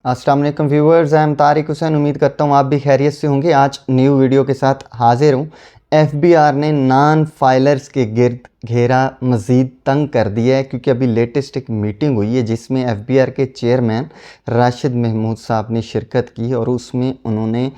अस्सलाम वालेकुम viewers, I am Tariq Hussain. उम्मीद करता हूँ आप भी खैरियत से होंगे। आज न्यू वीडियो के साथ हाजिर हूँ। एफबीआर ने नॉन फाइलर्स के गिर्द घेरा मज़ीद तंग कर दिया है, क्योंकि अभी लेटेस्ट एक मीटिंग हुई है जिसमें एफबीआर के चेयरमैन राशिद महमूद साहब ने शिरकत की और उसमें उन्होंने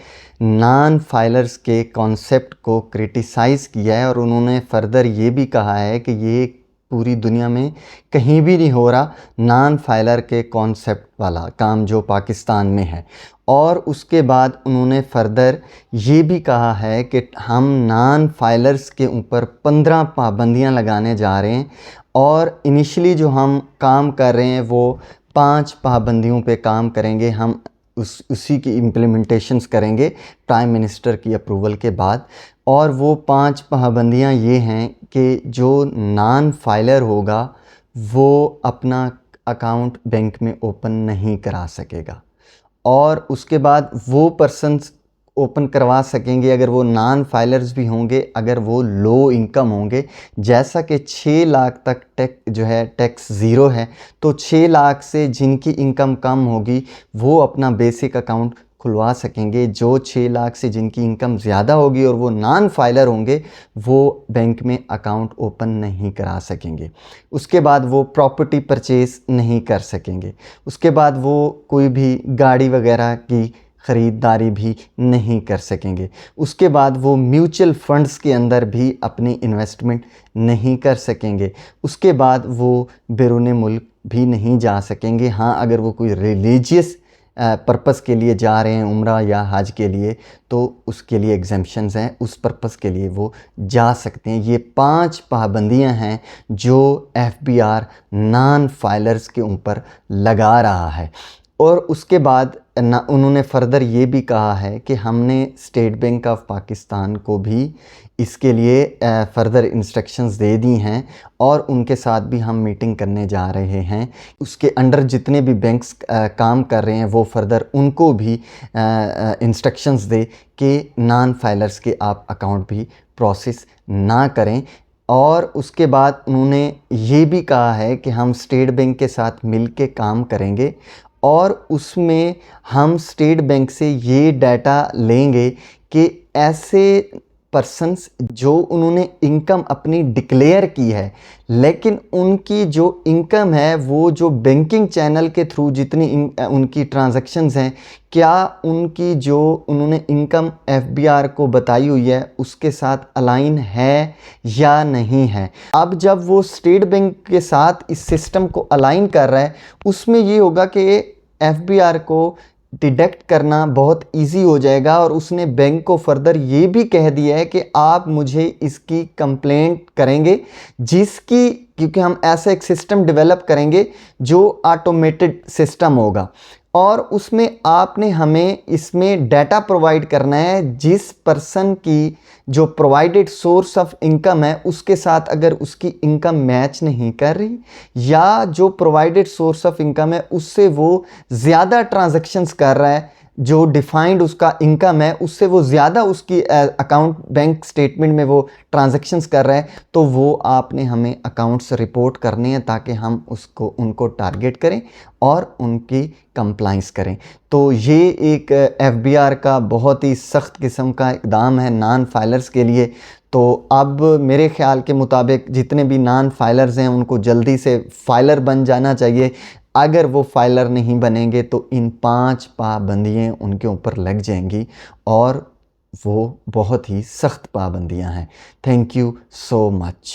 नॉन फाइलर्स के कॉन्सेप्ट को क्रिटिसाइज़ किया है और उन्होंने फर्दर ये भी कहा है कि ये पूरी दुनिया में कहीं भी नहीं हो रहा नॉन फाइलर के कॉन्सेप्ट वाला काम जो पाकिस्तान में है। और उसके बाद उन्होंने फर्दर ये भी कहा है कि हम नॉन फाइलर्स के ऊपर 15 पाबंदियां लगाने जा रहे हैं और इनिशियली जो हम काम कर रहे हैं वो 5 पाबंदियों पे काम करेंगे। हम उसी की इम्प्लीमेंटेशंस करेंगे प्राइम मिनिस्टर की अप्रूवल के बाद। और वो 5 पाबंदियां ये हैं कि जो नॉन फाइलर होगा वो अपना अकाउंट बैंक में ओपन नहीं करा सकेगा, और उसके बाद वो पर्सन्स ओपन करवा सकेंगे अगर वो नॉन फाइलर्स भी होंगे, अगर वो लो इनकम होंगे। जैसा कि 6 लाख तक टैक्स ज़ीरो है, तो 6 लाख से जिनकी इनकम कम होगी वो अपना बेसिक अकाउंट खुलवा सकेंगे। जो 6 लाख से जिनकी इनकम ज़्यादा होगी और वो नॉन फाइलर होंगे वो बैंक में अकाउंट ओपन नहीं करा सकेंगे। उसके बाद वो प्रॉपर्टी परचेज़ नहीं कर सकेंगे। उसके बाद वो कोई भी गाड़ी वगैरह की ख़रीदारी भी नहीं कर सकेंगे। उसके बाद वो म्यूचुअल फंड्स के अंदर भी अपनी इन्वेस्टमेंट नहीं कर सकेंगे। उसके बाद वो बैरून मुल्क भी नहीं जा सकेंगे। हाँ, अगर वो कोई रिलीजियस पर्पस के लिए जा रहे हैं, उम्रा या हज के लिए, तो उसके लिए एग्जेम्पशंस हैं, उस पर्पस के लिए वो जा सकते हैं। ये 5 पाबंदियां हैं जो एफबीआर नॉन फाइलर्स के ऊपर लगा रहा है। और उसके बाद उन्होंने फर्दर ये भी कहा है कि हमने स्टेट बैंक ऑफ पाकिस्तान को भी इसके लिए फ़र्दर इंस्ट्रक्शंस दे दी हैं और उनके साथ भी हम मीटिंग करने जा रहे हैं। उसके अंडर जितने भी बैंक्स काम कर रहे हैं वो फ़र्दर उनको भी इंस्ट्रक्शंस दे कि नॉन फाइलर्स के आप अकाउंट भी प्रोसेस ना करें। और उसके बाद उन्होंने ये भी कहा है कि हम स्टेट बैंक के साथ मिल के काम करेंगे और उसमें हम स्टेट बैंक से ये डाटा लेंगे कि ऐसे पर्सन्स जो उन्होंने इनकम अपनी डिक्लेयर की है, लेकिन उनकी जो इनकम है वो जो बैंकिंग चैनल के थ्रू जितनी उनकी ट्रांजैक्शंस हैं, क्या उनकी जो उन्होंने इनकम एफबीआर को बताई हुई है उसके साथ अलाइन है या नहीं है। अब जब वो स्टेट बैंक के साथ इस सिस्टम को अलाइन कर रहा है, उसमें ये होगा कि एफबीआर को डिटेक्ट करना बहुत इजी हो जाएगा। और उसने बैंक को फर्दर ये भी कह दिया है कि आप मुझे इसकी कंप्लेंट करेंगे, जिसकी क्योंकि हम ऐसा एक सिस्टम डेवलप करेंगे जो ऑटोमेटेड सिस्टम होगा और उसमें आपने हमें इसमें डाटा प्रोवाइड करना है जिस पर्सन की जो प्रोवाइडेड सोर्स ऑफ इनकम है उसके साथ अगर उसकी इनकम मैच नहीं कर रही या जो प्रोवाइडेड सोर्स ऑफ इनकम है उससे वो ज़्यादा ट्रांजैक्शंस कर रहा है, जो डिफाइंड उसका इनकम है उससे वो ज़्यादा उसकी अकाउंट बैंक स्टेटमेंट में वो ट्रांजैक्शंस कर रहा है, तो वो आपने हमें अकाउंट्स रिपोर्ट करने हैं ताकि हम उनको टारगेट करें और उनकी कंप्लाइंस करें। तो ये एक एफबीआर का बहुत ही सख्त किस्म का इक़दाम है नॉन फाइलर्स के लिए। तो अब मेरे ख़्याल के मुताबिक जितने भी नॉन फाइलर्स हैं उनको जल्दी से फाइलर बन जाना चाहिए। अगर वो फाइलर नहीं बनेंगे तो इन 5 पाबंदियाँ उनके ऊपर लग जाएंगी और वो बहुत ही सख्त पाबंदियाँ हैं। Thank you so much.